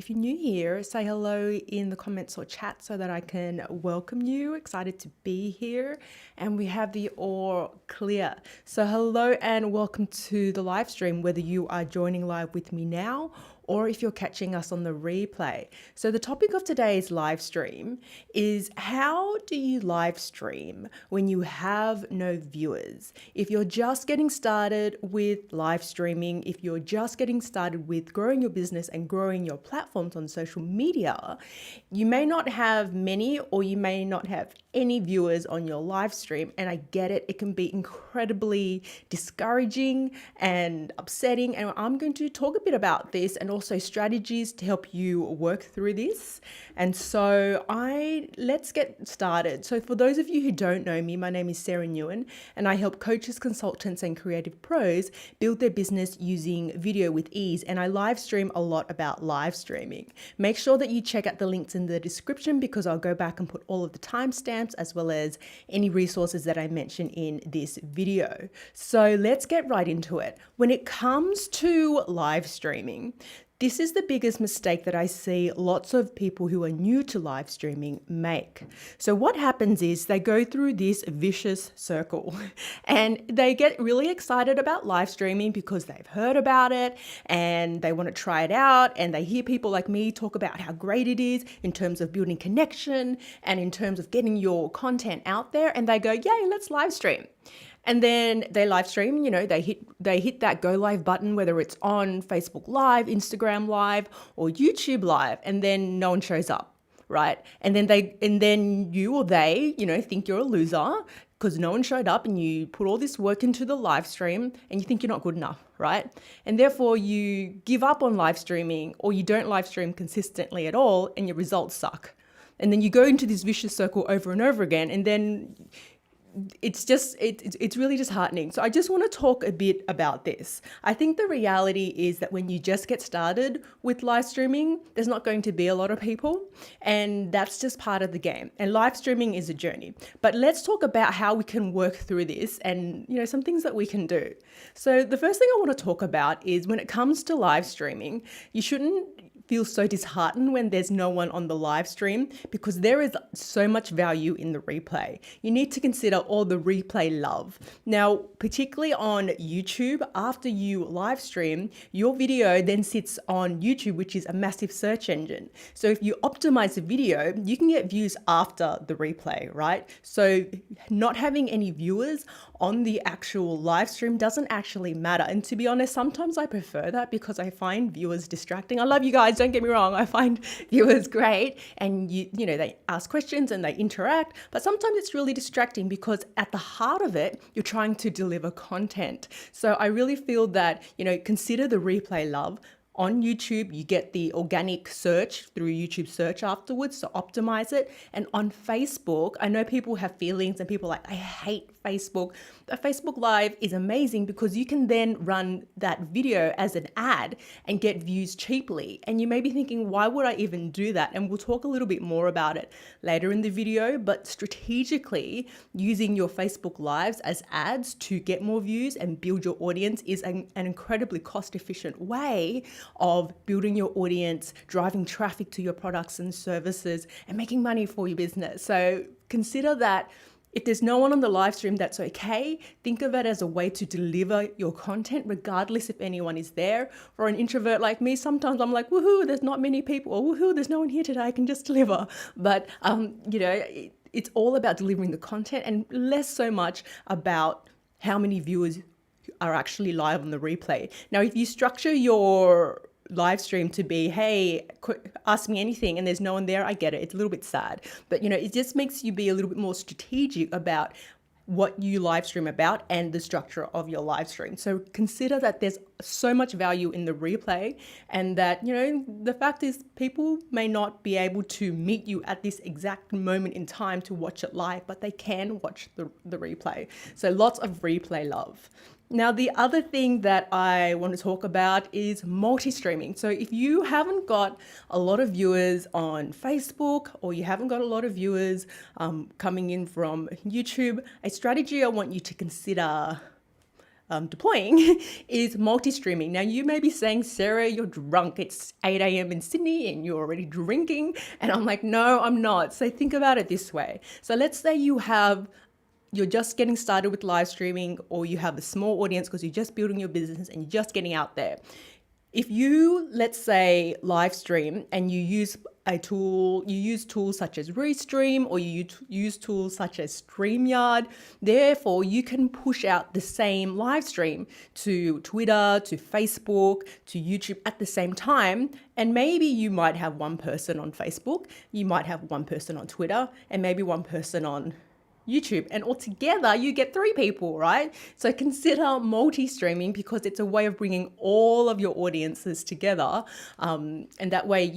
if you're new here, say hello in the comments or chat so that I can welcome you. Excited to be here. And we have the all clear. So hello and welcome to the live stream, whether you are joining live with me now or if you're catching us on the replay. So the topic of today's live stream is, how do you live stream when you have no viewers? If you're just getting started with live streaming, if you're just getting started with growing your business and growing your platforms on social media, you may not have many or you may not have any viewers on your live stream. And I get it, it can be incredibly discouraging and upsetting. And I'm going to talk a bit about this and also strategies to help you work through this. And so let's get started. So for those of you who don't know me, my name is Sara Nguyen, and I help coaches, consultants, and creative pros build their business using video with ease. And I live stream a lot about live streaming. Make sure that you check out the links in the description because I'll go back and put all of the timestamps as well as any resources that I mention in this video. So let's get right into it. When it comes to live streaming, this is the biggest mistake that I see lots of people who are new to live streaming make. So what happens is they go through this vicious circle and they get really excited about live streaming because they've heard about it and they want to try it out, and they hear people like me talk about how great it is in terms of building connection and in terms of getting your content out there, and they go, yay, let's live stream. And then they live stream, they hit that go live button, whether it's on Facebook Live, Instagram Live, or YouTube Live, and then no one shows up, right? And then you or they, think you're a loser because no one showed up, and you put all this work into the live stream and you think you're not good enough, right? And therefore you give up on live streaming, or you don't live stream consistently at all, and your results suck. And then you go into this vicious circle over and over again, and then it's really disheartening. So I just want to talk a bit about this. I think the reality is that when you just get started with live streaming, there's not going to be a lot of people, and that's just part of the game. And live streaming is a journey. But let's talk about how we can work through this and, some things that we can do. So the first thing I want to talk about is, when it comes to live streaming, you shouldn't feel so disheartened when there's no one on the live stream, because there is so much value in the replay. You need to consider all the replay love. Now, particularly on YouTube, after you live stream, your video then sits on YouTube, which is a massive search engine. So if you optimize the video, you can get views after the replay, right? So not having any viewers on the actual live stream doesn't actually matter. And to be honest, sometimes I prefer that because I find viewers distracting. I love you guys, don't get me wrong. I find viewers great, and they ask questions and they interact, but sometimes it's really distracting because at the heart of it, you're trying to deliver content. So I really feel that, consider the replay love. On YouTube, you get the organic search through YouTube search afterwards, so optimize it. And on Facebook, I know people have feelings and people are like, I hate Facebook. But Facebook Live is amazing because you can then run that video as an ad and get views cheaply. And you may be thinking, why would I even do that? And we'll talk a little bit more about it later in the video, but strategically using your Facebook Lives as ads to get more views and build your audience is an incredibly cost-efficient way of building your audience, driving traffic to your products and services, and making money for your business. So consider that. If there's no one on the live stream, that's okay. Think of it as a way to deliver your content, regardless if anyone is there. For an introvert like me, sometimes I'm like, woohoo, there's not many people, or woohoo, there's no one here today, I can just deliver. But, it's all about delivering the content and less so much about how many viewers are actually live on the replay. Now, if you structure your live stream to be, hey, ask me anything, and there's no one there, I get it. It's a little bit sad, but it just makes you be a little bit more strategic about what you live stream about and the structure of your live stream. So consider that there's so much value in the replay, and that, the fact is people may not be able to meet you at this exact moment in time to watch it live, but they can watch the replay. So lots of replay love. Now, the other thing that I want to talk about is multi-streaming. So if you haven't got a lot of viewers on Facebook, or you haven't got a lot of viewers coming in from YouTube, a strategy I want you to consider deploying is multi-streaming. Now you may be saying, Sarah, you're drunk. It's 8 a.m. in Sydney and you're already drinking. And I'm like, no, I'm not. So think about it this way. So let's say you're just getting started with live streaming, or you have a small audience because you're just building your business and you're just getting out there. If you, let's say, live stream and you use tools such as Restream, or you use tools such as StreamYard, therefore you can push out the same live stream to Twitter, to Facebook, to YouTube at the same time. And maybe you might have one person on Facebook, you might have one person on Twitter, and maybe one person on YouTube, and altogether you get 3 people, right? So consider multi-streaming, because it's a way of bringing all of your audiences together. And that way,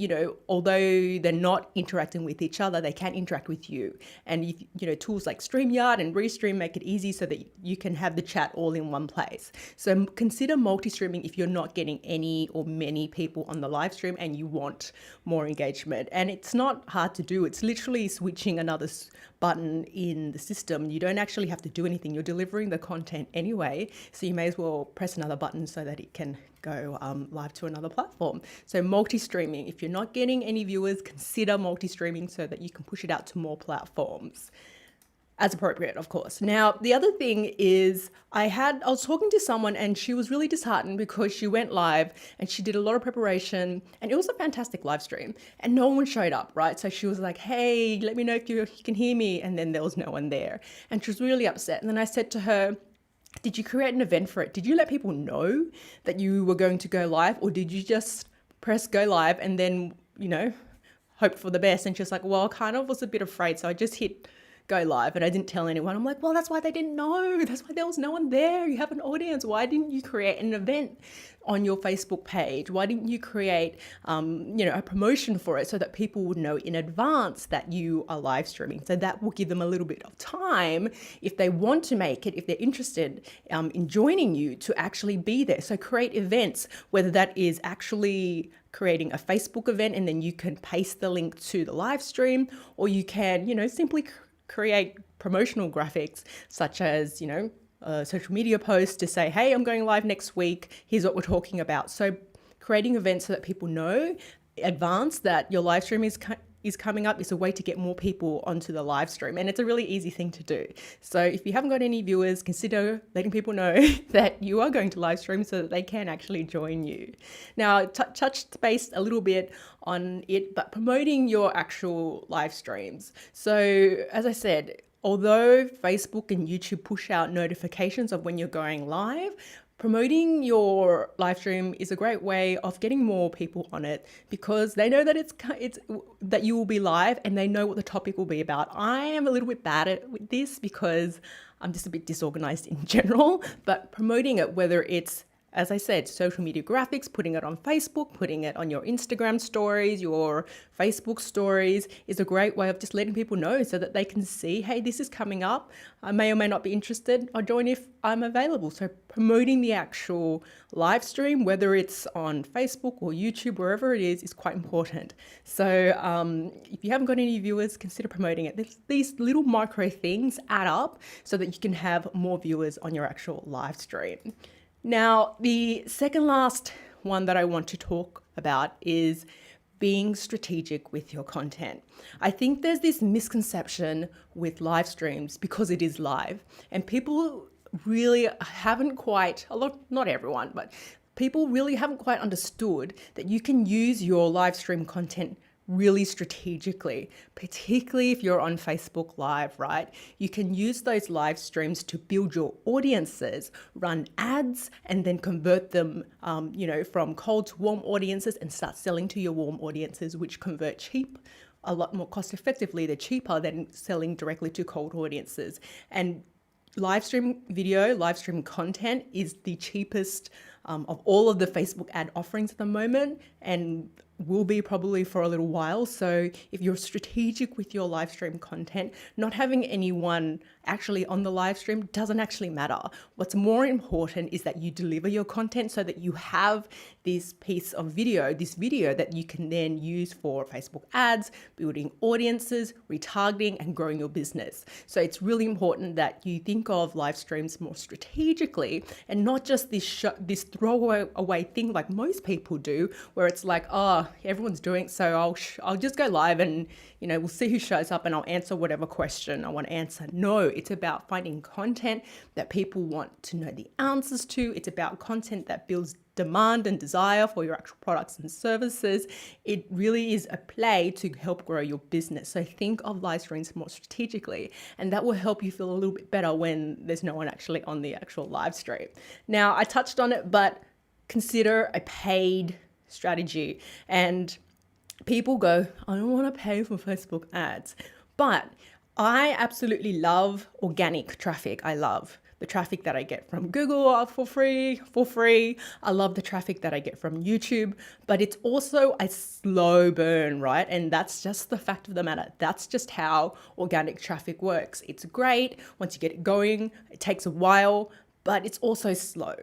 although they're not interacting with each other, they can interact with you. And tools like StreamYard and Restream make it easy so that you can have the chat all in one place. So consider multi-streaming if you're not getting any or many people on the live stream and you want more engagement. And it's not hard to do. It's literally switching another button in the system. You don't actually have to do anything. You're delivering the content anyway, so you may as well press another button so that it can go live to another platform. So multi-streaming, if you're not getting any viewers, consider multi-streaming so that you can push it out to more platforms. As appropriate, of course. Now, the other thing is I was talking to someone and she was really disheartened because she went live and she did a lot of preparation and it was a fantastic live stream and no one showed up, right? So she was like, hey, let me know if you can hear me. And then there was no one there. And she was really upset. And then I said to her, did you create an event for it? Did you let people know that you were going to go live, or did you just press go live and then, hope for the best? And she was like, well, I kind of was a bit afraid. So I just hit go live and I didn't tell anyone. I'm like, well, that's why they didn't know. That's why there was no one there. You have an audience. Why didn't you create an event on your Facebook page? Why didn't you create, a promotion for it so that people would know in advance that you are live streaming? So that will give them a little bit of time if they want to make it, if they're interested in joining you, to actually be there. So create events, whether that is actually creating a Facebook event and then you can paste the link to the live stream, or you can, simply create promotional graphics such as, social media posts to say, hey, I'm going live next week. Here's what we're talking about. So creating events so that people know in advance that your live stream is coming up is a way to get more people onto the live stream. And it's a really easy thing to do. So if you haven't got any viewers, consider letting people know that you are going to live stream so that they can actually join you. Now, touched base a little bit on it, but promoting your actual live streams. So as I said, although Facebook and YouTube push out notifications of when you're going live, promoting your live stream is a great way of getting more people on it, because they know that it's that you will be live and they know what the topic will be about. I am a little bit bad at with this because I'm just a bit disorganized in general, but promoting it, whether it's, as I said, social media graphics, putting it on Facebook, putting it on your Instagram stories, your Facebook stories, is a great way of just letting people know so that they can see, hey, this is coming up. I may or may not be interested. I'll join if I'm available. So promoting the actual live stream, whether it's on Facebook or YouTube, wherever it is quite important. So if you haven't got any viewers, consider promoting it. These little micro things add up so that you can have more viewers on your actual live stream. Now, the second last one that I want to talk about is being strategic with your content. I think there's this misconception with live streams because it is live, and people really haven't quite, not everyone, but people really haven't quite understood that you can use your live stream content really strategically, particularly if you're on Facebook Live, right? You can use those live streams to build your audiences, run ads, and then convert them, from cold to warm audiences and start selling to your warm audiences, which convert cheap, a lot more cost effectively. They're cheaper than selling directly to cold audiences. And live stream video, live stream content is the cheapest of all of the Facebook ad offerings at the moment. And will be probably for a little while. So if you're strategic with your live stream content, not having anyone actually on the live stream doesn't actually matter. What's more important is that you deliver your content so that you have this piece of video, this video that you can then use for Facebook ads, building audiences, retargeting, and growing your business. So it's really important that you think of live streams more strategically and not just this throwaway thing like most people do, where it's like, oh, everyone's doing it, so I'll just go live and we'll see who shows up and I'll answer whatever question I want to answer. No, it's about finding content that people want to know the answers to. It's about content that builds demand and desire for your actual products and services. It really is a play to help grow your business. So think of live streams more strategically, and that will help you feel a little bit better when there's no one actually on the actual live stream. Now, I touched on it, but consider a paid strategy. And people go, I don't want to pay for Facebook ads, but I absolutely love organic traffic. I love the traffic that I get from Google for free. I love the traffic that I get from YouTube, but it's also a slow burn, right? And that's just the fact of the matter. That's just how organic traffic works. It's great once you get it going. It takes a while, but it's also slow.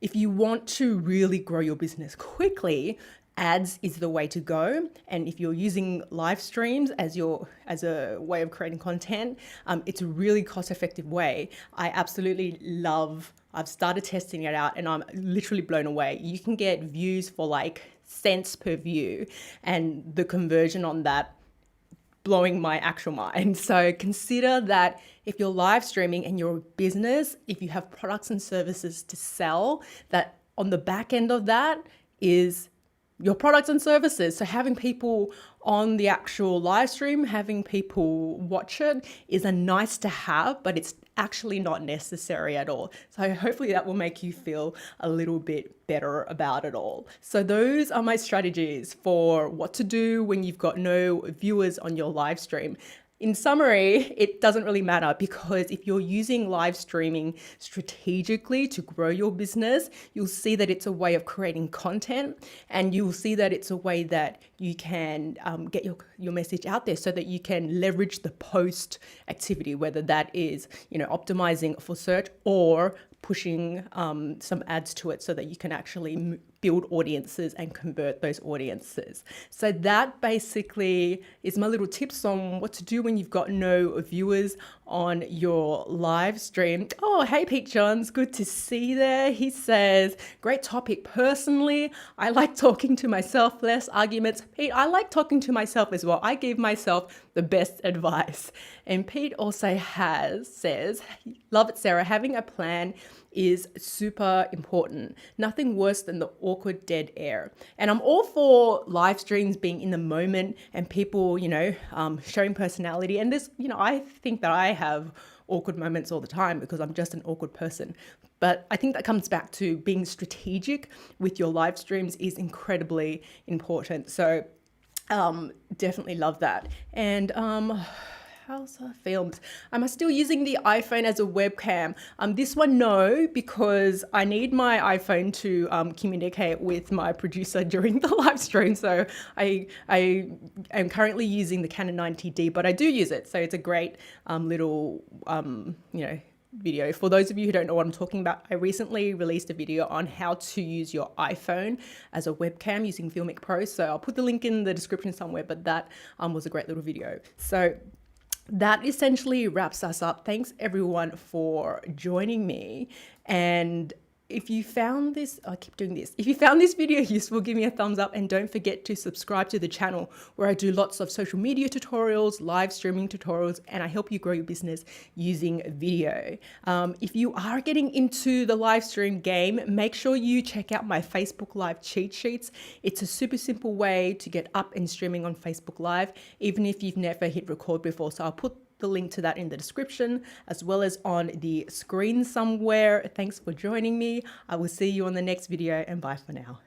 If you want to really grow your business quickly, ads is the way to go. And if you're using live streams as a way of creating content, it's a really cost-effective way. I've started testing it out and I'm literally blown away. You can get views for like cents per view, and the conversion on that blowing my actual mind. So consider that if you're live streaming and you're a business, if you have products and services to sell, that on the back end of that is your products and services. So having people on the actual live stream, having people watch it is a nice to have, but it's actually not necessary at all. So hopefully that will make you feel a little bit better about it all. So those are my strategies for what to do when you've got no viewers on your live stream. In summary, it doesn't really matter, because if you're using live streaming strategically to grow your business, you'll see that it's a way of creating content, and you'll see that it's a way that you can get your message out there so that you can leverage the post activity, whether that is, optimizing for search or pushing some ads to it so that you can actually build audiences and convert those audiences. So that basically is my little tips on what to do when you've got no viewers on your live stream. Oh, hey, Pete Johns, good to see you there. He says, great topic. Personally, I like talking to myself, less arguments. Pete, I like talking to myself as well. I give myself the best advice. And Pete also says, love it, Sarah. Having a plan is super important. Nothing worse than the awkward dead air. And I'm all for live streams being in the moment and people, showing personality. And this, I think that I have awkward moments all the time because I'm just an awkward person. But I think that comes back to being strategic with your live streams is incredibly important. So definitely love that. And how's our films? Am I still using the iPhone as a webcam? This one, no, because I need my iPhone to communicate with my producer during the live stream. So I am currently using the Canon 90D, but I do use it. So it's a great little, video. For those of you who don't know what I'm talking about, I recently released a video on how to use your iPhone as a webcam using Filmic Pro. So I'll put the link in the description somewhere, but that was a great little video. So that essentially wraps us up. Thanks everyone for joining me. And if you found this, I keep doing this. If you found this video useful, give me a thumbs up, and don't forget to subscribe to the channel where I do lots of social media tutorials, live streaming tutorials, and I help you grow your business using video. If you are getting into the live stream game, make sure you check out my Facebook Live cheat sheets. It's a super simple way to get up and streaming on Facebook Live, even if you've never hit record before. So I'll put the link to that in the description as well as on the screen somewhere. Thanks for joining me. I will see you on the next video, and bye for now.